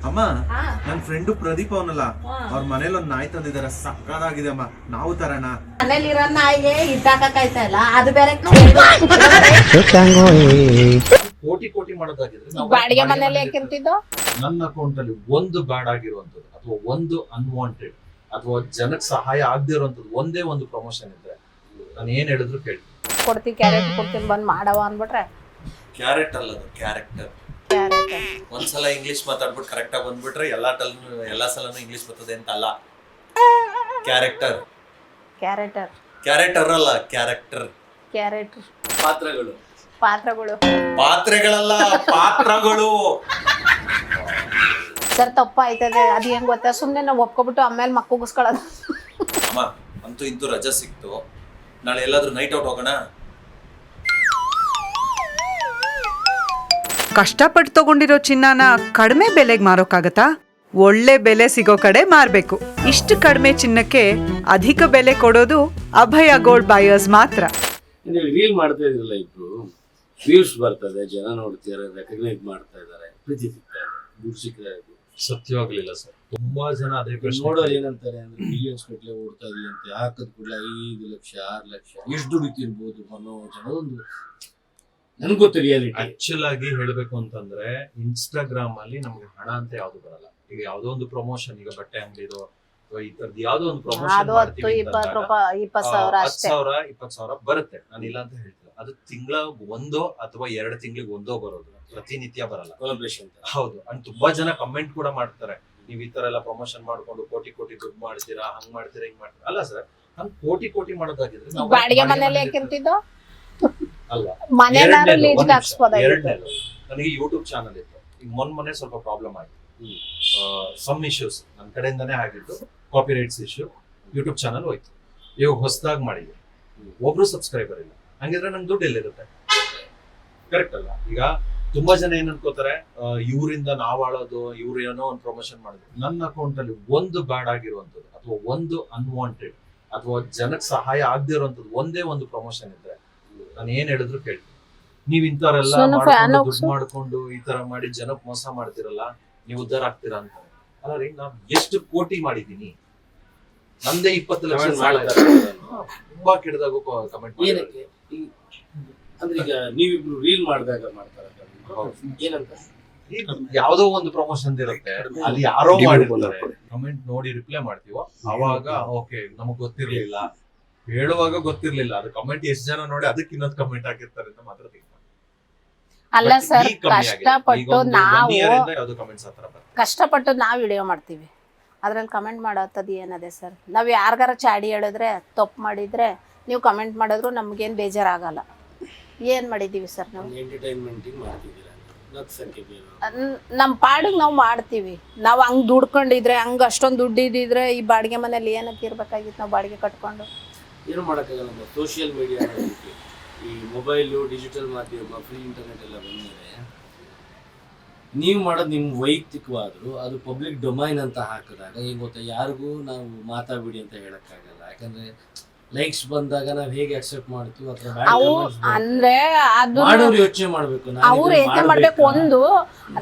ಅಮ್ಮ ನನ್ ಫ್ರೆಂಡ್ ಪ್ರದೀಪ್ ಅವನಲ್ಲ ಅವ್ರ ಮನೇಲಿ ಒಂದ್ ನಾಯಿ ತಂದಿದಾರೆ, ಸಕ್ಕದಾಗಿದೆ ಅಮ್ಮ. ನಾವು ತರೋಣ? ಮನೇಲಿರೋ ನಾಯಿಗೆ ಇದ್ದಾಕಾಯ್ತಾ ಇಲ್ಲ, ಅದು ಬೇರೆ ಕೋಟಿ ಕೋಟಿ ಮಾಡೋದಾಗಿದ್ರೆ ಬಾಡಿಗೆ ಮನೇಲಿ ಯಾಕಿರ್ತಿದ್ದು. ನನ್ನ ಅಕೌಂಟ್ ಅಲ್ಲಿ ಒಂದು ಬ್ಯಾಡ್ ಆಗಿರುವಂತದ್ದು ಅಥವಾ ಒಂದು ಅನ್ವಾಂಟೆಡ್ ಅಥವಾ ಜನಕ್ಕೆ ಸಹಾಯ ಆಗದೆ ಇರುವಂತದ್ದು ಒಂದೇ ಒಂದು ಪ್ರಮೋಷನ್ ಇದ್ರೆ ನಾನು ಏನ್ ಹೇಳಿದ್ರು ಕೇಳಿ ಕೊಡ್ತೀನಿ, ಕ್ಯಾರೆಟ್ ಕೊಡ್ತೀನಿ ಬಂದ್ ಮಾಡವ ಅನ್ಬಿಟ್ರೆ. ಕ್ಯಾರೆಟ್ ಅಲ್ಲ, ಅದು ಕ್ಯಾರೆಕ್ಟರ್. ಕ್ಯಾರೆಟ್ ಒಂದ್ಸಲ ಇಂಗ್ಲಿಷ್ ಮಾತಾಡ್ಬಿಟ್ಟು ಕರೆಕ್ಟ್ ಆಗಿ ಬಂದ್ಬಿಟ್ರೆ ಎಲ್ಲಾ ಸಲನು ಇಂಗ್ಲಿಷ್ ಬರ್ತದೆ ಅಂತ ಅಲ್ಲ. ಕ್ಯಾರೆಕ್ಟರ್ ಕ್ಯಾರೆಟರ್ ಕ್ಯಾರೆಕ್ಟರ್ ಅಲ್ಲ, ಕ್ಯಾರೆಕ್ಟರ್. ಕ್ಯಾರೆಟ್ ಪಾತ್ರಗಳು ಪಾತ್ರಗಳು ಪಾತ್ರೆಗಳಲ್ಲ, ಪಾತ್ರಗಳು. ಸರ್ ತಪ್ಪ ಆಯ್ತದೆ. ಅದ್ ಹೆಂಗ್ ಗೊತ್ತಾ, ಸುಮ್ನೆ ನಾವು ಒಪ್ಕೊಬಿಟ್ಟು ಆಮೇಲೆ ಮಕ್ಕಳಿಸ್ಕೊಳ್ಳೋದು. ಅಮ್ಮ ಅಂತೂ ಇಂತೂ ರಜಾ ಸಿಕ್ತು, ನಾಳೆ ಎಲ್ಲಾದ್ರೂ ನೈಟ್ ಔಟ್ ಹೋಗೋಣ? ಕಷ್ಟಪಟ್ಟು ತಗೊಂಡಿರೋ ಚಿನ್ನನ ಕಡಿಮೆ ಬೆಲೆಗೆ ಮಾರೋಕ್ಕಾಗತ್ತಾ? ಒಳ್ಳೆ ಬೆಲೆ ಸಿಗೋ ಕಡೆ ಮಾರಬೇಕು. ಇಷ್ಟು ಕಡಿಮೆ ಚಿನ್ನಕ್ಕೆ ಅಧಿಕ ಬೆಲೆ ಕೊಡೋದು ಅಭಯ ಗೋಲ್ಡ್ ಬಯರ್ಸ್ ಮಾತ್ರ. ನೀವು ರೀಲ್ ಮಾಡ್ತಾ ಇದ್ರಲ್ಲ, ಇಬ್ರು ವ್ಯೂಸ್ ಬರ್ತದೆ, ಜನ ನೋಡ್ತಿದ್ದಾರೆ, ರೆಕಗ್ನೈಸ್ ಮಾಡ್ತಾ ಇದ್ದಾರೆ, ಪ್ರೀತಿ ಸಿಗ್ತಾ ಇದೆ, ದುಡ್ಡು ಸಿಗ್ತಾ ಇದೆ. ಸತ್ಯವಾಗ್ಲಿಲ್ಲ ಸರ್. ತುಂಬಾ ಜನ ಅದೇ ಪ್ರಶ್ನೆ ನೋಡೋರು ಏನಂತಾರೆ ಅಂದ್ರೆ ಮಿಲಿಯನ್ಸ್ ಗಟ್ಟಲೆ ಓಡ್ತಾ ಇದೆಯಾ ಅಂತ. ಹಾಕದ್ ಕೂಡಲೇ 5 ಲಕ್ಷ 6 ಲಕ್ಷ ಎಷ್ಟು ದುಡಿತಿರ್ಬೋದು ಅನ್ನೋ ಒಂದು ನನಗೂ ರಿಯಾಲಿಟಿ. ಆಕ್ಚುಲ್ ಆಗಿ ಹೇಳ್ಬೇಕು ಅಂತಂದ್ರೆ ಇನ್ಸ್ಟಾಗ್ರಾಮ್ ಅಲ್ಲಿ ನಮ್ಗೆ ಹಣ ಅಂತ ಯಾವ್ದು ಬರಲ್ಲ. ಈಗ ಯಾವ್ದೋ ಒಂದು ಪ್ರಮೋಷನ್, ಈಗ ಬಟ್ಟೆ ಅಂಗಡಿದು ಅಥವಾ ಈ ತರದ್ ಯಾವ್ದೋ ಒಂದು ಪ್ರಮೋಷನ್ ಅದು 10-20 ರೂಪಾಯಿ 20,000 ಅಷ್ಟೇ. 10,000-20,000 ಬರುತ್ತೆ. ನಾನು ಇಲ್ಲ ಅಂತ ಹೇಳ್ತಿಲ್ಲ. ಅದು ತಿಂಗಳ ಒಂದೋ ಅಥವಾ 2 ತಿಂಗಳಿಗೆ ಒಂದೋ ಬರೋದು, ಪ್ರತಿನಿತ್ಯ ಬರಲ್ಲ. ಕೊಲಾಬ್ರೇಷನ್ ಹೌದು. ಅಂಡ್ ತುಂಬಾ ಜನ ಕಮೆಂಟ್ ಕೂಡ ಮಾಡ್ತಾರೆ, ನೀವ್ ಈ ತರ ಎಲ್ಲ ಪ್ರಮೋಷನ್ ಮಾಡ್ಕೊಂಡು ಕೋಟಿ ಕೋಟಿ ದುಡ್ಡು ಮಾಡ್ತೀರಾ, ಹಂಗ್ ಮಾಡ್ತೀರಾ, ಹಿಂಗ್ ಮಾಡ್ತೀರಾ. ಅಲ್ಲ ಸರ್, ಹಂಗ್ ಕೋಟಿ ಕೋಟಿ ಮಾಡೋದಾಗಿದ್ರೆ ನಾವು ಬಾಡಿಗೆ ಮನೇಲಿ ಯಾಕಿರ್ತಿದ್ದು. ಅಲ್ಲ, ಮನೇನಾದ್ರು ಲೀಸ್ಗೆ ಹಾಕ್ಸ್ಬೋದಾಗಿತ್ತು. ಎರಡನೇದು, ನನಗೆ ಯೂಟ್ಯೂಬ್ ಚಾನಲ್ ಇತ್ತು. ಈಗ ಮೊನ್ನೆ ಸ್ವಲ್ಪ ಪ್ರಾಬ್ಲಮ್ ಆಯ್ತು, ಸಮ್ ಇಶ್ಯೂಸ್ ನನ್ನ ಕಡೆಯಿಂದಾನೇ ಆಗಿತ್ತು, copy rights issue. YouTube channel ಹೋಯ್ತು. ಇವಾಗ ಹೊಸದಾಗಿ ಮಾಡಿದ್ವಿ, ಒಬ್ರು ಸಬ್ಸ್ಕ್ರೈಬರ್ ಇಲ್ಲ. ಹಂಗಿದ್ರೆ ನಂಗೆ ದುಡ್ಡು ಎಲ್ಲಿರುತ್ತೆ? ಕರೆಕ್ಟ್ ಅಲ್ಲ? ಈಗ ತುಂಬಾ ಜನ ಏನ್ ಅನ್ಕೋತಾರೆ, ಇವರಿಂದ ನಾವ್ ಆಳೋದು, ಇವ್ರು ಏನೋ ಒಂದು ಪ್ರಮೋಷನ್ ಮಾಡೋದು. ನನ್ನ ಅಕೌಂಟ್ ಅಲ್ಲಿ ಒಂದು ಬ್ಯಾಡ್ ಆಗಿರುವಂತದ್ದು ಅಥವಾ ಒಂದು ಅನ್ವಾಂಟೆಡ್ ಅಥವಾ ಜನಕ್ಕೆ ಸಹಾಯ ಆಗದೆ ಇರುವಂತದ್ದು ಒಂದೇ ಒಂದು ಪ್ರಮೋಷನ್ ಇದ್ರೆ ನಾನು ಏನ್ ಹೇಳಿದ್ರು ಕೇಳಿ. ನೀವ್ ಇಂಥವ್ರೆಲ್ಲ ದುಡ್ಡು ಮಾಡ್ಕೊಂಡು ಈ ತರ ಮಾಡಿ ಜನಕ್ಕೆ ಮೋಸ ಮಾಡ್ತಿರಲ್ಲ, ನೀವು ಉದ್ಧಾರ ಆಗ್ತೀರಾ ಅಂತ. ಅಲ್ಲ ರೀ, ನಾವ್ ಎಷ್ಟು ಕೋಟಿ ಮಾಡಿದೀನಿ, ನಂದೇ 20 ಲಕ್ಷ ಸಾಲ ಇದೆ. ತುಂಬಾ ಕೆಟ್ಟದಾಗೂ ಕಮೆಂಟ್ ಏನಕ್ಕೆ ಅಂದ್ರೆ ಈಗ ನೀವಿಬ್ರು ರೀಲ್ ಮಾಡಿದಾಗ ಮಾಡ್ತಾರ ಏನಂತ, ಯಾವ್ದೋ ಒಂದು ಪ್ರಮೋಷನ್ ಇರುತ್ತೆ, ಅಲ್ಲಿ ಯಾರೋ ಮಾಡಿರ್ತಾರೆ, ಕಮೆಂಟ್ ನೋಡಿ ರಿಪ್ಲೈ ಮಾಡ್ತೀವೋ ಅವಾಗ ಓಕೆ, ನಮಗ್ ಗೊತ್ತಿರ್ಲಿಲ್ಲ, ಹೇಳುವಾಗ ಗೊತ್ತಿರ್ಲಿಲ್ಲ, ಅದು ಕಮೆಂಟ್ ಎಷ್ಟು ಜನ ನೋಡಿ ಅದಕ್ಕೆ ಇನ್ನೊಂದು ಕಮೆಂಟ್ ಹಾಕಿರ್ತಾರೆ ಅಂತ ಮಾತ್ರ think ಮಾಡಿ. ಅಲ್ಲ ಸರ್, ಈಗ ಕಮ್ಮಿ ಆಗಿದೆ. ಈಗ ಒಂದು 1 year ಇಂದ ಯಾವ್ದು ಕಮೆಂಟ್ಸ್ ಹತ್ರ ಬರ್ತದೆ. ಕಷ್ಟಪಟ್ಟು ನಾವು ವಿಡಿಯೋ ಮಾಡ್ತೀವಿ, ಅದ್ರಲ್ಲಿ ಕಮೆಂಟ್ ಮಾಡೋದು ಏನದೆ ಸರ್? ನಾವು ಯಾರಿಗಾರ ಚಾಡಿ ಹೇಳಿದ್ರೆ, ತಪ್ಪು ಮಾಡಿದ್ರೆ ನೀವು ಕಮೆಂಟ್ ಮಾಡಿದ್ರು ನಮ್ಗೇನು ಬೇಜಾರಾಗಲ್ಲ. ಏನ್ ಮಾಡಿದೀವಿ ಸರ್ ನಾವು? ಎಂಟರ್ಟೈನ್ಮೆಂಟ್ ಮಾಡ್ತಿದ್ದೀರಾ, ನಮ್ಮ ಪಾಡಿಗೆ ನಾವು ಮಾಡ್ತೀವಿ. ನಾವು ಹಂಗ್ ದುಡ್ಕೊಂಡಿದ್ರೆ, ಹಂಗ ಅಷ್ಟೊಂದು ದುಡ್ಡು ಇದ್ದಿದ್ರೆ ಈ ಬಾಡಿಗೆ ಮನೇಲಿ ಏನಕ್ಕೆ ಇರ್ಬೇಕಾಗಿತ್ತು? ನಾವು ಬಾಡಿಗೆ ಕಟ್ಕೊಂಡು ಏನು ಮಾಡೋಕ್ಕಾಗಲ್ಲ. ಸೋಷಿಯಲ್ ಮೀಡಿಯಾ, ಈ ಮೊಬೈಲು, ಡಿಜಿಟಲ್ ಮಾಧ್ಯಮ, ಫ್ರೀ ಇಂಟರ್ನೆಟ್ ಎಲ್ಲ ಬಂದರೆ ನೀವು ಮಾಡೋದು ನಿಮ್ಮ ವೈಯಕ್ತಿಕವಾದರೂ ಅದು ಪಬ್ಲಿಕ್ ಡೊಮೈನ್ ಅಂತ ಹಾಕಿದಾಗ ಈಗ ಗೊತ್ತಾ, ಯಾರಿಗೂ ನಾವು ಮಾತಾಡ್ಬಿಡಿ ಅಂತ ಹೇಳಕ್ಕಾಗಲ್ಲ. ಯಾಕಂದ್ರೆ ಲೈಕ್ಸ್ ಬಂದಾಗ ನಾವ್ ಹೇಗೆ ಅಕ್ಸೆಪ್ಟ್ ಮಾಡ್ತೀವಿ ಅಂದ್ರೆ ಅದು ಮಾಡೋರು ಯೋಚನೆ ಮಾಡ್ಬೇಕು. ಅವ್ರು ಯೋಚನೆ ಮಾಡ್ಬೇಕು. ಒಂದು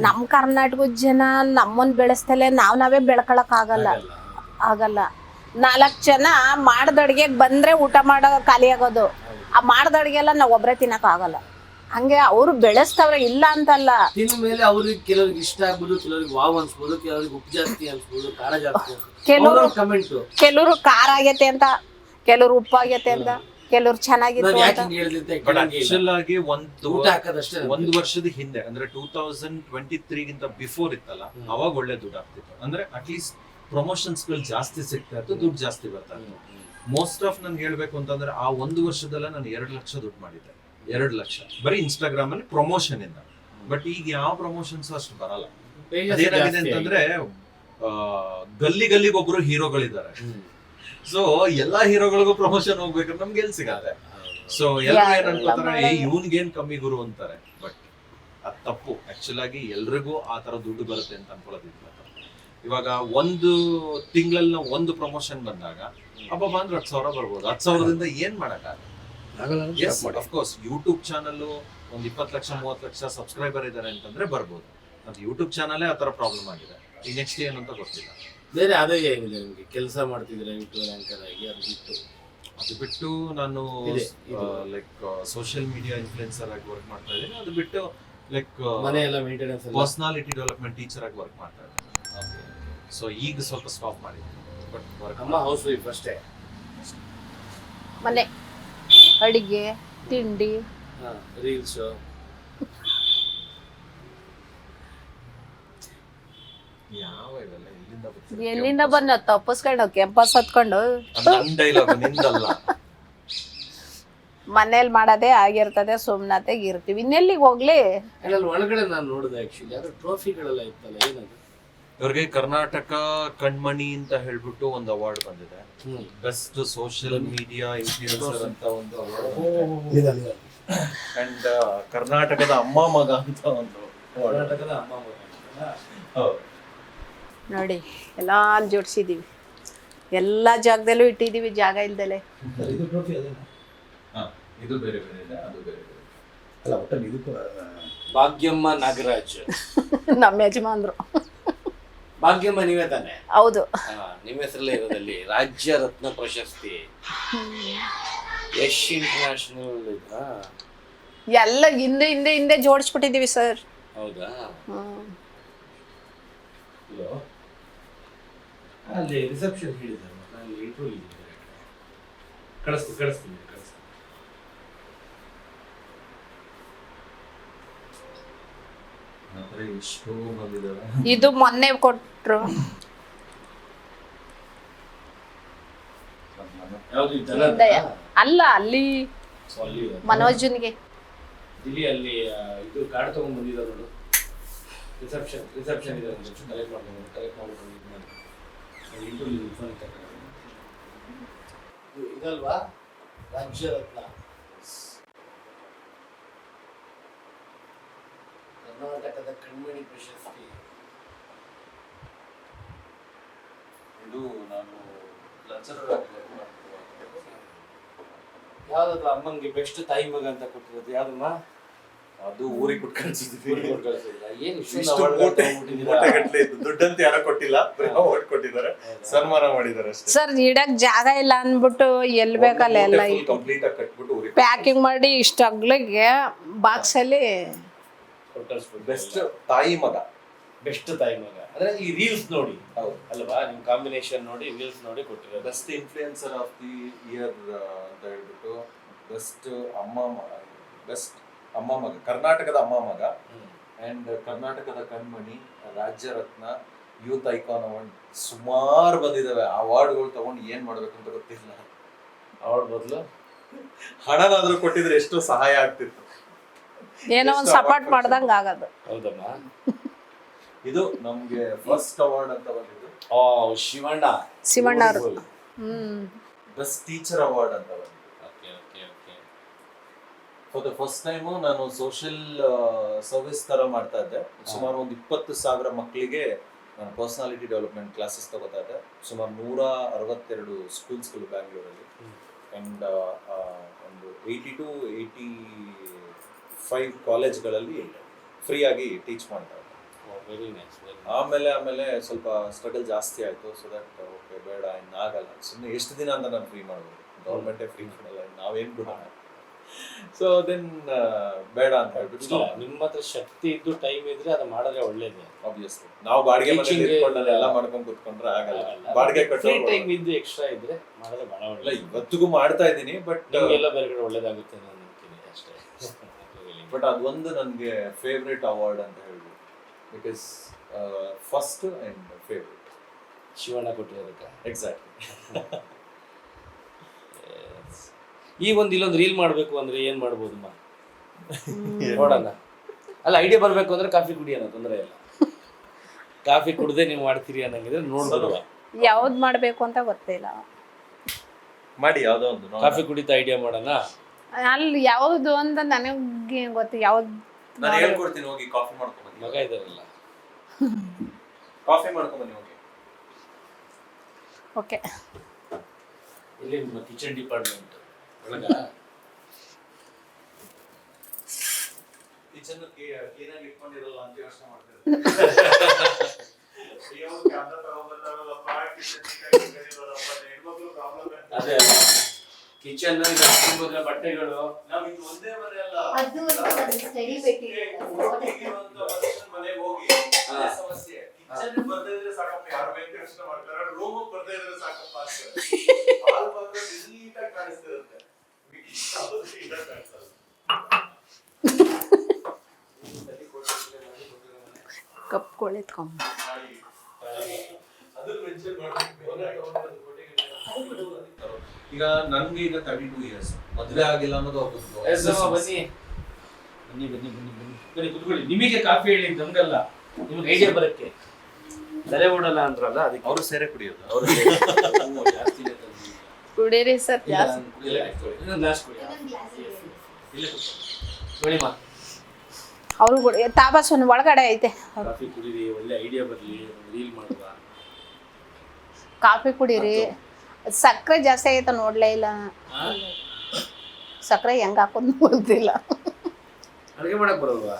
ನಮ್ ಕರ್ನಾಟಕದ ಜನ ನಮ್ಮನ್ ಬೆಳೆಸ್ತಲೆ ನಾವೇ ಬೆಳ್ಕೊಳಕ್ ಆಗಲ್ಲ. 4 ಜನ ಮಾಡ್ದ ಅಡ್ಗೆಗೆ ಬಂದ್ರೆ ಊಟ ಮಾಡೋ ಖಾಲಿ ಆಗೋದು. ಆ ಮಾಡ್ದ ಅಡ್ಗೆ ಎಲ್ಲ ನಾವ್ ಒಬ್ರೇ ತಿನ್ನಕ್ ಆಗಲ್ಲ. ಹಂಗೆ ಅವ್ರು ಬೆಳೆಸ್ತವ್ರೆ, ಇಲ್ಲ ಅಂತಲ್ಲ. ತಿನ್ನ ಮೇಲೆ ಅವ್ರಿಗೆ ಕೆಲವ್ರಿಗೆ ಇಷ್ಟ ಆಗ್ಬೋದು, ಕೆಲವ್ರಿಗೆ ವಾವ್ ಅನ್ಸ್ಬೋದು, ಕೆಲವ್ರಿಗೆ ಉಪ್ಪು ಜಾಸ್ತಿ ಅನ್ಸ್ಬೋದು, ಖಾರ ಜಾಸ್ತಿ. ಕೆಲವರು ಖಾರ ಆಗೈತೆ ಅಂತ, ಕೆಲವ್ರು ಉಪ್ಪಾಗೈತೆ ಅಂತ, ಕೆಲವ್ರು ಚೆನ್ನಾಗಿತ್ತು ಅಂತ. ಆಕ್ಚುಲ್ ಆಗಿ ಒಂದು ವರ್ಷದ ಹಿಂದೆ ಅಂದ್ರೆ 2023 ಗಿಂತ ಬಿಫೋರ್ ಇತ್ತಲ್ಲ, ಅವಾಗ ಒಳ್ಳೆ ದುಡ್ಡು ಆಗ್ತಿತ್ತು. ಅಂದ್ರೆ ಅಟ್ಲೀಸ್ಟ್ ಪ್ರಮೋಷನ್ಸ್ ಗಳು ಜಾಸ್ತಿ ಸಿಗ್ತಾ ಇತ್ತು, ದುಡ್ಡು ಜಾಸ್ತಿ ಬರ್ತಾ ಇತ್ತು. ಮೋಸ್ಟ್ ಆಫ್ ನನ್ಗೆ ಹೇಳ್ಬೇಕು ಅಂತಂದ್ರೆ ಆ 1 ವರ್ಷದಲ್ಲ ನಾನು 2 ಲಕ್ಷ ದುಡ್ಡು ಮಾಡಿದ್ದೆ. 2 ಲಕ್ಷ ಬರೀ ಇನ್ಸ್ಟಾಗ್ರಾಮ್ ಅಲ್ಲಿ ಪ್ರಮೋಷನ್ ಇಂದ. ಬಟ್ ಈಗ ಯಾವ ಪ್ರಮೋಷನ್ಸ್ ಅಷ್ಟು ಬರಲ್ಲ. ಅದೇನಾಗಿದೆ ಅಂತಂದ್ರೆ ಗಲ್ಲಿ ಗಲ್ಲಿಗೆ ಒಬ್ರು ಹೀರೋಗಳಿದ್ದಾರೆ. ಸೊ ಎಲ್ಲಾ ಹೀರೋಗಳಿಗೂ ಪ್ರಮೋಷನ್ ಹೋಗ್ಬೇಕಾದ್ರೆ ನಮ್ಗೆ ಎಲ್ಲಿ ಸಿಗತ್ತೆ? ಸೊ ಎಲ್ಲರೂ ಏನ್ ಅನ್ಕೋತಾರೆ, ಇವನ್ಗೇನ್ ಕಮ್ಮಿ ಗುರು ಅಂತಾರೆ. ಬಟ್ ಅದ್ ತಪ್ಪು. ಆಕ್ಚುಲ್ ಆಗಿ ಎಲ್ರಿಗೂ ಆ ತರ ದುಡ್ಡು ಬರುತ್ತೆ ಅಂತ ಅನ್ಕೊಳ್ಳೋದಿಲ್ಲ. ಇವಾಗ ಒಂದು ತಿಂಗಳಲ್ಲಿ ನಾವು ಒಂದು ಪ್ರಮೋಷನ್ ಬಂದಾಗ ಹಬ್ಬ ಬಂದ್ರೆ 10,000 ಬರ್ಬೋದು. 10,000ದಿಂದ ಏನ್ ಮಾಡಕ್ಕಾಗಲ್ಲ. ಅಫ್ಕೋರ್ಸ್ ಯೂಟ್ಯೂಬ್ ಚಾನಲ್ ಒಂದು 20 ಲಕ್ಷ 30 ಲಕ್ಷ ಸಬ್ಸ್ಕ್ರೈಬರ್ ಇದಾರೆ ಅಂತಂದ್ರೆ ಬರ್ಬೋದು. ಅದು ಯೂಟ್ಯೂಬ್ ಚಾನಲ್ ಆ ತರ ಪ್ರಾಬ್ಲಮ್ ಆಗಿದೆ. ಈ ನೆಕ್ಸ್ಟ್ ಏನು ಅಂತ ಗೊತ್ತಿಲ್ಲ. ಬೇರೆ ಆದಾಯ ಏನಿದೆ ನಿಮಗೆ? ಕೆಲಸ ಮಾಡ್ತಿದ್ರೆ ಯೂಟ್ಯೂಬ್ ಆಂಕರ್ ಆಗಿ, ಅದು ಬಿಟ್ಟು ನಾನು ಇದೆ. ಲೈಕ್ ಸೋಷಿಯಲ್ ಮೀಡಿಯಾ ಇನ್ಫ್ಲುಯೆನ್ಸರ್ ಆಗಿ ವರ್ಕ್ ಮಾಡ್ತಾ ಇದ್ದೀನಿ. ಅದು ಬಿಟ್ಟು ಲೈಕ್ ಮನೆ ಎಲ್ಲ ಮೇಂಟೆನೆನ್ಸ್ ಎಲ್ಲ ಪರ್ಸನಾಲಿಟಿ ಡೆವಲಪ್ಮೆಂಟ್ ಟೀಚರ್ ಆಗಿ ವರ್ಕ್ ಮಾಡ್ತಾ ಇದ್ದೀನಿ. ಸೊ ಈಗ ಸ್ವಲ್ಪ ಸ್ಟಾಪ್ ಮಾಡಿದ್ದೀನಿ. ಬಟ್ ವರ್ಕ್ ಅಮ್ಮ ಹೌಸ್ ವೈಫ್ ಅಷ್ಟೇ. ಮನೆ ಅಡಿಗೆ ತಿಂಡಿ ರೀಲ್ಸ್ ಯಾವ ಇವೆಲ್ಲ ಎಲ್ಲಿಂದ ಎಲ್ಲಿಂದ ಬಂದ ತಪ್ಪಿಸ್ಕೊಂಡು ಕೆಂಪಸ್ ಹತ್ಕೊಂಡು ನನ್ನ ಡೈಲಾಗ್ ನಿಂದಲ್ಲ. ಮನೇಲಿ ಮಾಡೋದೇ ಆಗಿರ್ತದೆ, ಸುಮ್ನತೆಗೆ ಇರ್ತೀವಿ, ಇನ್ನೆಲ್ಲಿಗೆ ಹೋಗ್ಲಿ. ಅಲ್ಲಿ ಒಳಗಡೆ ನಾನು ನೋಡಿದೆ ಆಕ್ಚುಲಿ ಅದು ಟ್ರೋಫಿಗಳೆಲ್ಲ ಇತ್ತಲ್ಲ, ಏನದು? ಇವ್ರಿಗೆ ಕರ್ನಾಟಕ ಕಣ್ಮಣಿ ಅಂತ ಹೇಳ್ಬಿಟ್ಟು ಒಂದು ಅವಾರ್ಡ್ ಬಂದಿದೆ. ಬೆಸ್ಟ್ ಸೋಷಿಯಲ್ ಮೀಡಿಯಾ ಇನ್ಫ್ಲುಯೆನ್ಸರ್ ಅಂತ ಒಂದು ಅವಾರ್ಡ್, ಅಂಡ್ ಕರ್ನಾಟಕದ ಅಮ್ಮ ಮಗ ಅಂತ ಒಂದು ಕರ್ನಾಟಕದ ಅಮ್ಮ ಮಗ. ನೋಡಿ ಎಲ್ಲ ಜೋಡಿಸಿದೀವಿ, ಎಲ್ಲ ಜಾಗದಲ್ಲೂ ಇಟ್ಟಿದೀವಿ, ಜಾಗ ಇಲ್ದಲೆ. ಇದು ಟ್ರೋಫಿ ಅದೇನಾ? ಇದು ಬೇರೆ ಬೇರೆ ಇದೆ, ಅದು ಬೇರೆ ಬೇರೆ. ಅಲ್ಲ ಒಟ್ಟಲ್ಲಿ ಇದು ಭಾಗ್ಯಮ್ಮ ನಾಗರಾಜ್ ನಮ್ಮ ಯಜಮಾನ್ರು. ಭಾಗ್ಯಮ್ಮ ನೀವೇ ತಾನೆ? ಹೌದು. ನಿಮ್ಮ ಹೆಸರಲ್ಲೇ ಇರೋದಲ್ಲಿ ರಾಜ್ಯ ರತ್ನ ಪ್ರಶಸ್ತಿ, ಯಶ್ ಇಂಟರ್ನ್ಯಾಷನಲ್ ಎಲ್ಲ ಹಿಂದೆ ಹಿಂದೆ ಹಿಂದೆ ಜೋಡಿಸ್ಬಿಟ್ಟಿದೀವಿ ಸರ್. ಹೌದಾ? ಅಲ್ಲಿ ರಿಸೆಪ್ಷನ್ ಹೇಳಿದ್ದಾರೆ, ಅಲ್ಲಿ ಇಂಟರ್ವ್ಯೂ ಇದ್ದಾರೆ, ಕಳಿಸ್ತೀನಿ. ಎಷ್ಟು ಬಂದಿದ್ದಾರೆ. ಇದು ಮೊನ್ನೆ ಕೊಟ್ರು. ಯಾವ್ದು ಅಲ್ಲ, ಅಲ್ಲಿ ಮನೋಜನ್ಗೆ ಇಲ್ಲಿ ಅಲ್ಲಿ ಇದು ಕಾರ್ಡ್ ತಗೊಂಡ್ ಬಂದಿದ್ದಾರೆ ನೋಡು. ರಿಸೆಪ್ಷನ್ ಇದೆ, ಕಲೆಕ್ಟ್ ಮಾಡ್ಕೊಂಡು ಇದಲ್ವಾ ರಾಜ್ಯ ರತ್ನ ಕರ್ನಾಟಕದ ಕಣ್ಮಣಿ ಪ್ರಶಸ್ತಿ. ಇದು ನಾನು ಲೆಕ್ಚರರ್ ಆಗಿ work ಮಾಡ್ತಿರುವಾಗ ಯಾವ್ದಾದ್ರು ಅಮ್ಮಂಗೆ ಬೆಸ್ಟ್ ತಾಯಿ ಮಗ ಅಂತ ಕೊಟ್ಟಿರೋದು ಯಾವ್ದಮ್ಮ? ಅದು ಊರಿಗೆ ಕೊಟ್ಟು ಕಳ್ಸಿದ್ವಿ. ಏನು ದುಡ್ಡಂತ ಯಾರೋ ಕೊಟ್ಟಿಲ್ಲ, ಅವಾರ್ಡ್ ಕೊಟ್ಟಿದ್ದಾರೆ, ಸನ್ಮಾನ ಮಾಡಿದ್ದಾರೆ ಅಷ್ಟೇ. ಸರ್ ಇಡಕ್ ಜಾಗ ಇಲ್ಲ ಅನ್ಬಿಟ್ಟು ಎಲ್ ಬೇಕಲ್ಲ ಎಲ್ಲ ಕಂಪ್ಲೀಟ್ ಆಗಿ ಕಟ್ಬಿಟ್ಟು ಊರಿಗೆ ಪ್ಯಾಕಿಂಗ್ ಮಾಡಿ ಇಷ್ಟ ಅಗ್ಲಿಗೆ ಬಾಕ್ಸ್ ಅಲ್ಲಿ. ಬೆಸ್ಟ್ ತಾಯಿ ಮಗ, ಬೆಸ್ಟ್ ತಾಯಿ ಮಗ ಅಂದ್ರೆ ಈ ರೀಲ್ಸ್ ನೋಡಿ ಹೌದು ಅಲ್ವಾ, ನಿಮ್ ಕಾಂಬಿನೇಷನ್ ನೋಡಿ ರೀಲ್ಸ್ ನೋಡಿ ಕೊಟ್ಟಿರೋದು. Best influencer of the year ಅಂತ ಹೇಳ್ಬಿಟ್ಟು ಬೆಸ್ಟ್ ಅಮ್ಮ ಮಗ, ಕರ್ನಾಟಕದ ಅಮ್ಮ ಮಗ, ಅಂಡ್ ಕರ್ನಾಟಕದ ಕಣ್ಮಣಿ, ರಾಜ್ಯ ರತ್ನ, ಯೂತ್ ಐಕಾನ್ ಅವಾರ್ಡ್, ಸುಮಾರು ಬಂದಿದ್ದಾವೆ. ಅವಾರ್ಡ್ಗಳು ತಗೊಂಡು ಏನ್ ಮಾಡ್ಬೇಕು ಅಂತ ಗೊತ್ತಿಲ್ಲ. ಅವಾರ್ಡ್ ಬದಲು ಹಣನಾದ್ರೂ ಕೊಟ್ಟಿದ್ರೆ ಎಷ್ಟೋ ಸಹಾಯ ಆಗ್ತಿತ್ತು. ಏನೋ ಒಂದ್ ಸಪೋರ್ಟ್ ಮಾಡ್ದಂಗ ಆಗೋದು. ಹೌದಮ್ಮ. ಇದು ನಮ್ಗೆ ಫಸ್ಟ್ ಅವಾರ್ಡ್ ಅಂತ ಬಂದಿದ್ದು. ಶಿವಣ್ಣ ಅವರು ಬೆಸ್ಟ್ ಟೀಚರ್ ಅವಾರ್ಡ್ ಅಂತ ಬಂದಿದ್ದು. ಫಾರ್ ದ ಫಸ್ಟ್ ಟೈಮ್ ನಾನು ಸೋಷಿಯಲ್ ಸರ್ವಿಸ್ ತರ ಮಾಡ್ತಾ ಇದ್ದೆ. ಸುಮಾರು ಒಂದು 20,000 ಮಕ್ಕಳಿಗೆ ನಾನು ಪರ್ಸನಾಲಿಟಿ ಡೆವಲಪ್ಮೆಂಟ್ ಕ್ಲಾಸಸ್ ತಗೋತಾ ಇದ್ದೆ. ಸುಮಾರು 162 ಸ್ಕೂಲ್ಸ್ಗಳು ಬ್ಯಾಂಗ್ಳೂರಲ್ಲಿ, ಅಂಡ್ ಒಂದು 80 to 85 ಕಾಲೇಜ್ಗಳಲ್ಲಿ ಫ್ರೀ ಆಗಿ ಟೀಚ್ ಮಾಡ್ತಾ ಇದ್ದೆ. ಆಮೇಲೆ ಸ್ವಲ್ಪ ಸ್ಟ್ರಗಲ್ ಜಾಸ್ತಿ ಆಯ್ತು. ಸೊ ದಟ್ ಓಕೆ ಬೇಡ, ಇನ್ನಾಗಲ್ಲ, ಸುಮ್ಮನೆ ಎಷ್ಟು ದಿನ ಅಂತ ನಾನು ಫ್ರೀ ಮಾಡ್ಬೋದು, ಗೌರ್ಮೆಂಟೇ ಫ್ರೀ ಮಾಡಲ್ಲ, ನಾವೇನ್ ಬಿಡೋಣ. ಸೊ ದೆನ್ ಬೇಡ ಅಂತ ಹೇಳ್ಬಿಟ್ಟು, ನಿಮ್ಮ ಹತ್ರ ಶಕ್ತಿ ಇದ್ದು ಟೈಮ್ ಇದ್ರೆ ಅದು ಮಾಡಿದ್ರೆ ಒಳ್ಳೇದು. ಆಬ್ವಿಯಸ್ಲಿ ನಾವು ಬಾಡಿಗೆ ಮನೆಯಲ್ಲಿ ಇಟ್ಕೊಂಡು ಎಲ್ಲ ಮಾಡ್ಕೊಂಡು ಕೂತ್ಕೊಂಡ್ರೆ ಆಗಲ್ಲ. ಬಾಡಿಗೆ ಕಟ್ಟೋ ಟೈಮ್ ಇದ್ದು ಎಕ್ಸ್ಟ್ರಾ ಇದ್ರೆ ಮಾಡಿದ್ರೆ ಬಹಳ ಒಳ್ಳೆ. ಇವತ್ತಿಗೂ ಮಾಡ್ತಾ ಇದ್ದೀನಿ, ಬಟ್ ಎಲ್ಲ ಬೇರೆ ಕಡೆ ಒಳ್ಳೇದಾಗುತ್ತೆ ನಾನು ಅಂತೀನಿ ಅಷ್ಟೇ. ಬಟ್ ಅದೊಂದು ನನಗೆ ಫೇವ್ರೇಟ್ ಅವಾರ್ಡ್ ಅಂತ ಹೇಳ್ಬೋದು, because first and favourite Shivanna ಕೊಟ್ಟಿರೋದಕ್ಕೆ. ಎಕ್ಸಾಕ್ಟ್ಲಿ. ಈ ಇಲ್ಲೊಂದು ರೀಲ್ ಮಾಡ್ಬೇಕು ಅಂದ್ರೆ ಏನ್ ಮಾಡ್ಬೋದಮ್ಮ? ನೋಡೋಣ. ಅಲ್ಲ, ಐಡಿಯಾ ಬರ್ಬೇಕು ಅಂದ್ರೆ ಕಾಫಿ ಕುಡಿಯೋಣ, ತೊಂದರೆ ಇಲ್ಲ. ಕಾಫಿ ಕುಡ್ದೆ ನೀವು ಮಾಡ್ತೀರಿ ಅನ್ನಂಗಿದ್ರೆ ನೋಡ್ಬೋದಲ್ಲ. ಯಾವ್ದು ಮಾಡ್ಬೇಕು ಅಂತ ಗೊತ್ತಿಲ್ಲ. ಮಾಡಿ ಯಾವ್ದೋ ಒಂದು ಕಾಫಿ ಕುಡಿತಾ ಐಡಿಯಾ ಮಾಡೋಣ. ಅಲ್ಲಿ ಯಾವ್ದು ಅಂತ ನನಗೆ ಗೊತ್ತು. ಯಾವ್ದು ನಾನು ಹೇಳ್ಕೊಡ್ತೀನಿ, ಹೋಗಿ ಕಾಫಿ ಮಾಡ್ಕೊಂಡು ಬನ್ನಿ. ಮಗ ಇದಾರಲ್ಲ, ಕಾಫಿ ಮಾಡ್ಕೊಂಡು ಬನ್ನಿ, ಹೋಗಿ. ಓಕೆ. ಇಲ್ಲಿ ನಿಮ್ಮ ಕಿಚನ್ ಡಿಪಾರ್ಟ್ಮೆಂಟ್ ಒಳಗ ಕಿಚನ್ ಕ್ಲೀನಾಗಿ ಇಟ್ಕೊಂಡಿರಲ್ಲ ಅಂತ ಯೋಚನೆ ಮಾಡ್ತಿದ್ದಾರೆ. ಕಿಚನ್ ಬಟ್ಟೆಗಳು ನಾವ್ ಇದು ಒಂದೇ ಮನೆ ಅಲ್ಲ. ಅದು ಸ್ಟಡಿ ಬಿಟ್ಟು ಇರುವಂತ ಮನುಷ್ಯನ ಮನೆಗೆ ಹೋಗಿ ಅದೇ ಸಮಸ್ಯೆ. ಕಿಚನ್ ಬರ್ದೇ ಇದ್ರೆ ಸಾಕಪ್ಪ, ಯಾರು ಬೇಕು ಯೋಚನೆ ಮಾಡ್ತಾರೆ. ರೂಮ್ ಬರ್ದೇ ಇದ್ರೆ ಸಾಕಪ್ಪ ಅಂತಾರೆ. ಹಾಲ್ ಮಾತ್ರ ನೀಟಾಗಿ ಕಾಣಿಸ್ತಿರುತ್ತೆ. ನೀಟಾಗಿ ಕಾಣಿಸ್ತದೆ. ಕಪ್ ಕೊಳೆತ್ಕೊಂಬ. ಅದನ್ನ ಮೆನ್ಷನ್ ಮಾಡ್ಬೇಕು. ಈಗ ನನ್ಗೆ ಈಗ 32 ಇಯರ್ಸ್, ಮದುವೆ ಆಗಿಲ್ಲ ಅನ್ನೋದು ಒಬ್ಬರು. ಬನ್ನಿ ಬನ್ನಿ ಬನ್ನಿ ಬನ್ನಿ ಬನ್ನಿ ಬನ್ನಿ ಕುತ್ಕೊಳ್ಳಿ. ನಿಮಗೆ ಕಾಫಿ ಹೇಳಿ ನಮ್ಗಲ್ಲ, ನಿಮ್ಗೆ ಐಡಿಯಾ ಬರಕ್ಕೆ. ತಲೆ ಓಡಲ್ಲ ಅಂದ್ರಲ್ಲ ಅದಕ್ಕೆ ಅವರು ಸೇರೆ ಕುಡಿಯೋದು. ಅವರು ಜಾಸ್ತಿ ಇದೆ ತಂದು. ಕುಡೀರಿ ಸರ್ ಇಲ್ಲ, ಜಾಸ್ತಿ. ನಾನು ಕುಡಿಯಲ್ಲ, actually. ಇನ್ನೊಂದು ಗ್ಲಾಸ್ ಕುಡಿ. ಇಲ್ಲೇ ಕುಡಿಮಾ. ಅವರು ತಾಬಾಸನ್ ಒಳಗಡೆ ಐತೆ. ಕಾಫಿ ಕುಡೀರಿ, ಒಳ್ಳೆ ಐಡಿಯಾ ಬರಲಿ, ರೀಲ್ ಮಾಡುವ. ಕಾಫಿ ಕುಡೀರಿ. ಸಕ್ಕರೆ ಜಾಸ್ತಿ ಐತೆ ನೋಡ್ಲೇ ಇಲ್ಲ. ಸಕ್ಕರೆ ಹೆಂಗ್ ಹಾಕೋದು ಗೊತ್ತಿಲ್ಲ. ಅಡುಗೆ ಮಾಡಕ್ ಬರೋಲ್ವಾ?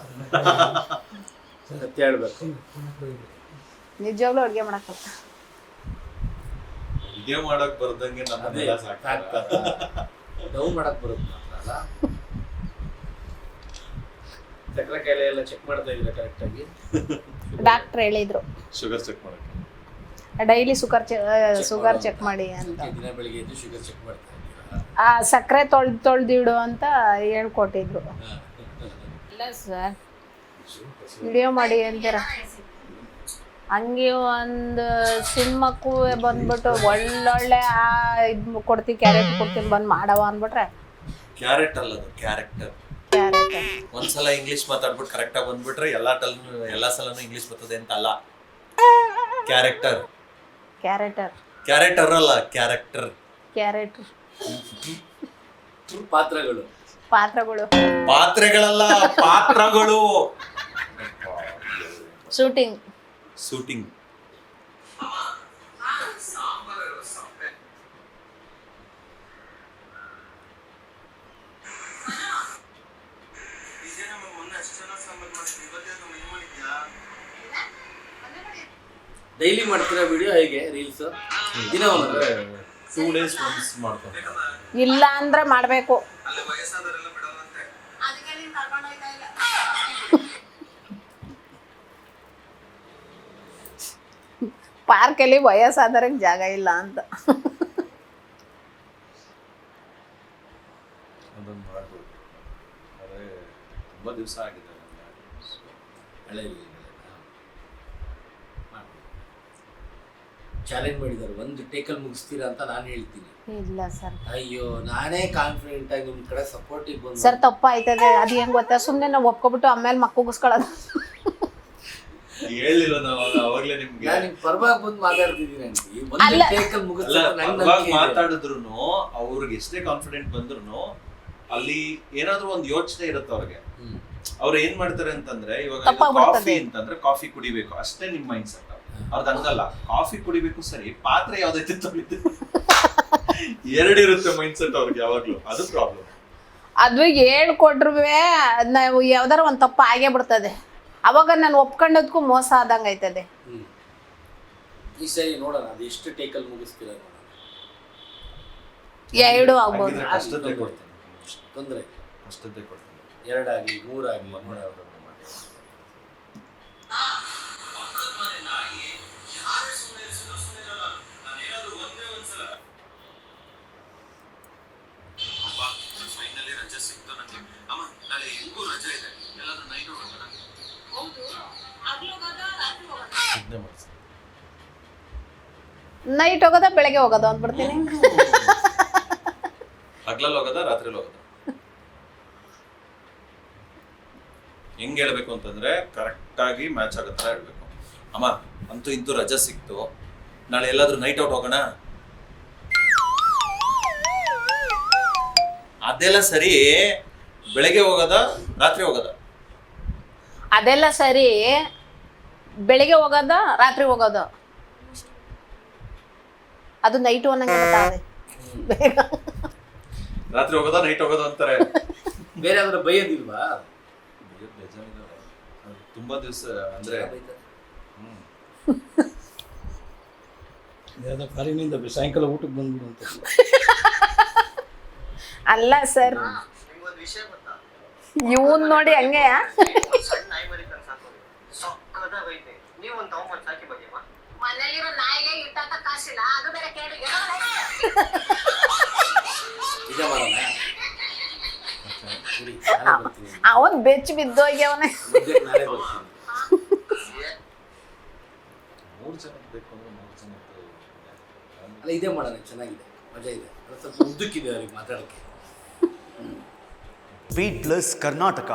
ಸತ್ಯ ಹೇಳ್ಬೇಕು. ನಿಜವಾಗ್ಲೂ ಅಡುಗೆ ಮಾಡಕ್ಕ ಇದೇ ಮಾಡಕ್ ಬರ್ದಂಗೆ ನಮ್ಮನ್ನೆಲ್ಲ ಸಾಕ್ತಾರೆ. ಡೌ ಮಾಡಕ್ ಬರುತ್ತೆ ಮಾತ್ರ ಅಲ್ಲ. ಸಕ್ಕರೆ ಕಾಯಿಲೆ ಎಲ್ಲ ಚೆಕ್ ಮಾಡ್ತಾ ಇದ್ರೆ ಕರೆಕ್ಟ್ ಆಗಿ. ಡಾಕ್ಟರ್ ಹೇಳಿದ್ರು ಶುಗರ್ ಚೆಕ್ ಮಾಡಕ್ಕೆ. ಡೈಲಿ ಶುಗರ್ ಚೆಕ್ ಮಾಡಿ ಅಂತ. ದಿನ ಬೆಳಿಗ್ಗೆ ಎದ್ದು ಶುಗರ್ ಚೆಕ್ ಮಾಡ್ತಾ ಇದ್ದೀರಾ? ಆ ಸಕ್ಕರೆ ತೊಳ್ದಿಡು ಅಂತ ಹೇಳ್ಕೊಟ್ಟಿದ್ರು. ಇಲ್ಲ ಸರ್, ವಿಡಿಯೋ ಮಾಡಿ ಅಂತೀರ. ಹಂಗೆ ಒಂದು ಸಿನಿಮಾಕ್ಕೂ ಬಂದ್ಬಿಟ್ಟು ಒಳ್ಳೊಳ್ಳೆ ಇದು ಕೊಡ್ತೀವಿ, ಕ್ಯಾರೆಟ್ ಕೊಡ್ತೀನಿ ಬಂದು ಮಾಡವ ಅಂದ್ಬಿಟ್ರೆ. ಕ್ಯಾರೆಟ್ ಅಲ್ಲ, ಅದು ಕ್ಯಾರೆಕ್ಟರ್. ಕ್ಯಾರೆಟ್ ಒಂದ್ಸಲ ಇಂಗ್ಲಿಷ್ ಮಾತಾಡ್ಬಿಟ್ಟು ಕರೆಕ್ಟ್ ಆಗಿ ಬಂದ್ಬಿಟ್ರೆ ಎಲ್ಲಾ ಸಲನು ಇಂಗ್ಲಿಷ್ ಬರ್ತದೆ ಅಂತ ಅಲ್ಲ. ಕ್ಯಾರೆಕ್ಟರ್. ಕ್ಯಾರೆಟರ್ ಕ್ಯಾರೆಕ್ಟರ್ ಅಲ್ಲ, ಕ್ಯಾರೆಕ್ಟರ್. ಕ್ಯಾರೆಟ್ ಪಾತ್ರಗಳು. ಪಾತ್ರಗಳು. ಪಾತ್ರೆಗಳಲ್ಲ, ಪಾತ್ರಗಳು. ಶೂಟಿಂಗ್. ಶೂಟಿಂಗ್. ಡೈಲಿ ಮಾಡ್ತೀರಾ ವಿಡಿಯೋ ಹೇಗೆ ರೀಲ್ಸ್? ದಿನ ಒಂದು 2 days once ಮಾಡ್ತಾರೆ. ಇಲ್ಲ ಅಂದ್ರೆ ಮಾಡಬೇಕು. ಪಾರ್ಕಲ್ಲಿ ವಯಸ್ಸಾದವ್ರಿಗೆ ಜಾಗ ಇಲ್ಲ ಅಂತ. ಅದನ್ನ ಮಾಡ್ಬೋದು. ಅದೇ ತುಂಬಾ ದಿವಸ ಆಗಿದೆ ಹಳೆ ಚಾಲೆಂಜ್ ಮಾಡಿದ್ದಾರೆ, ಒಂದು ಟೇಕಲ್ ಮುಗಿಸ್ತೀರಾ ಅಂತ ನಾನು ಹೇಳ್ತೀನಿ. ಇಲ್ಲ ಸರ್. ಅಯ್ಯೋ, ನಾನೇ ಕಾನ್ಫಿಡೆಂಟ್ ಆಗಿ ನಿಮ್ ಕಡೆ ಸಪೋರ್ಟಿಗೆ ಬಂದು. ಸರ್ ತಪ್ಪ ಆಯ್ತದೆ. ಅದು ಹೆಂಗ್ ಗೊತ್ತಾ, ಸುಮ್ಮನೆ ನಾವು ಒಪ್ಕೊಬಿಟ್ಟು ಆಮೇಲೆ ಮಕ್ಕಳಿಸ್ಕೊಳ್ಳೋದು. ಹೇಳಿಲ್ಲ ನಾವು ಅವಾಗ್ಲೇ ನಿಮ್ಗೆ. ನಾನು ನಿಮ್ ಪರವಾಗಿ ಬಂದು ಮಾತಾಡ್ತಿದ್ದೀನಿ ಅಂತಿ. ಒಂದು ಅಲ್ಲ. ಟೇಕಲ್ ಮಾತಾಡಿದ್ರು ಅವ್ರಿಗೆ ಎಷ್ಟೇ ಕಾನ್ಫಿಡೆಂಟ್ ಬಂದ್ರು ಅಲ್ಲಿ ಏನಾದ್ರೂ ಒಂದು ಯೋಚನೆ ಇರುತ್ತೆ ಅವ್ರಿಗೆ. ಅವ್ರು ಏನ್ ಮಾಡ್ತಾರೆ ಅಂತಂದ್ರೆ, ಇವಾಗ ಕಾಫಿ ಅಂತಂದ್ರೆ ಕಾಫಿ ಕುಡಿಬೇಕು ಅಷ್ಟೇ ನಿಮ್ ಮೈಂಡ್ ಸೆಟ್. ಅವ್ರದ್ದು ಹಂಗಲ್ಲ, ಕಾಫಿ ಕುಡಿಬೇಕು ಸರಿ, ಪಾತ್ರೆ ಯಾವ್ದೈತೆ ತೊಳಿತು ಎರಡಿರುತ್ತೆ ಮೈಂಡ್ ಸೆಟ್ ಅವ್ರಿಗೆ ಯಾವಾಗ್ಲೂ. ಅದು ಪ್ರಾಬ್ಲಮ್. ಅದು ಹೇಳ್ಕೊಟ್ರು ನಾವು ಯಾವ್ದಾರ ಒಂದ್ ತಪ್ಪ ಆಗೇ ಬಿಡ್ತದೆ. ಅವಾಗ ನಾನು ಒಪ್ಕೊಂಡದ್ಕು ಮೋಸ ಆದಂಗ ಆಯ್ತದೆ. ಈ ಸರಿ ನೋಡೋಣ ಅದು ಎಷ್ಟು ಟೇಕಲ್ ಮುಗಿಸ್ತೀರ ನೋಡೋಣ. 2 ಆಗ್ಬೋದು. ಅಷ್ಟೇ ಕೊಡ್ತೀನಿ, ತೊಂದರೆ ಅಷ್ಟೇ ಕೊಡ್ತೀನಿ. 2 ಆಗಲಿ 3 ಆಗಲಿ ನೈಟ್ ಹೋಗೋದ ಬೆಳಗ್ಗೆ ಹೋಗೋದು ಅಂದ್ಬಿಡ್ತೀನಿ. ಹಗ್ಲಲ್ಲಿ ಹೋಗೋದ ರಾತ್ರಿಲಿ ಹೋಗೋದ? ಹೆಂಗ್ ಹೇಳ್ಬೇಕು ಅಂತಂದ್ರೆ ಕರೆಕ್ಟ್ ಆಗಿ ಮ್ಯಾಚ್ ಆಗೋ ಥರ ಹೇಳ್ಬೇಕು. ಅಮ್ಮ ಅಂತೂ ಇಂತೂ ರಜೆ ಸಿಕ್ತು, ನಾಳೆ ಎಲ್ಲಾದ್ರೂ ನೈಟ್ ಔಟ್ ಹೋಗೋಣ. ಅದೆಲ್ಲ ಸರಿ, ಬೆಳಗ್ಗೆ ಹೋಗೋದ ರಾತ್ರಿ ಹೋಗೋದ? ಅದೆಲ್ಲ ಸರಿ, ಬೆಳಿಗ್ಗೆ ಹೋಗೋದ ರಾತ್ರಿ ಹೋಗೋದ? ಅದು ನೈಟ್ ಅನ್ನಂಗೆ ಗೊತ್ತಾಗದೆ. ರಾತ್ರಿ ಹೋಗೋದ ನೈಟ್ ಹೋಗೋದ ಅಂತಾರೆ. ಬೇರೆ ಯಾವ್ದಾರ ಬೈಯೋದಿಲ್ವಾ? ತುಂಬಾ ದಿವಸ ಅಂದ್ರೆ ಯಾವ್ದೋ ಫಾರಿನಿಂದ ಸಾಯಂಕಾಲ ಊಟಕ್ಕೆ ಬಂದ್ಬಿಡು ಅಂತ ಅಲ್ಲ ಸರ್, ನಿಮ್ಗೊಂದು ವಿಷಯ ಗೊತ್ತಾ? ಇವನ್ ನೋಡಿ ಹಂಗೆ ಸಣ್ಣ ನಾಯಿ ಮರಿ ತಂದು ಸಾಕೋದು ಸಕ್ಕದಾಗೈತೆ. ನೀವು ಒಂದು ತಗೊಂಬಂದು ಸಾಕಿ ಬಗ್ಗೆಮ್ಮ. ಮನೇಲಿರೋ ನಾಯಿಗೆ ಇಟ್ಟಾಕ ಕಾಸಿಲ್ಲ, ಅದು ಬೇರೆ ಕೇಳಿ. ಇದೇ ಮಾಡೋಣ. ಸರಿ, ನಾಳೆ ಬರ್ತೀನಿ. ಅವನ್ ಬೆಚ್ಚ ಬಿದ್ದೋಗಿ ಅವನೇ. ಮಧ್ಯಾಹ್ನ ನಾಳೆ ಬರ್ತೀನಿ. 3 ಜನ ಬೇಕು ಅಂದ್ರೆ 3 ಜನ ಅಲ್ಲ ಇದೇ ಮಾಡೋಣ, ಚೆನ್ನಾಗಿದೆ, ಮಜಾ ಇದೆ. ಅದು ಸ್ವಲ್ಪ ಉದ್ದಕ್ಕಿದೆ ಅವ್ರಿಗೆ ಮಾತಾಡೋಕ್ಕೆ. Beat plus Karnataka.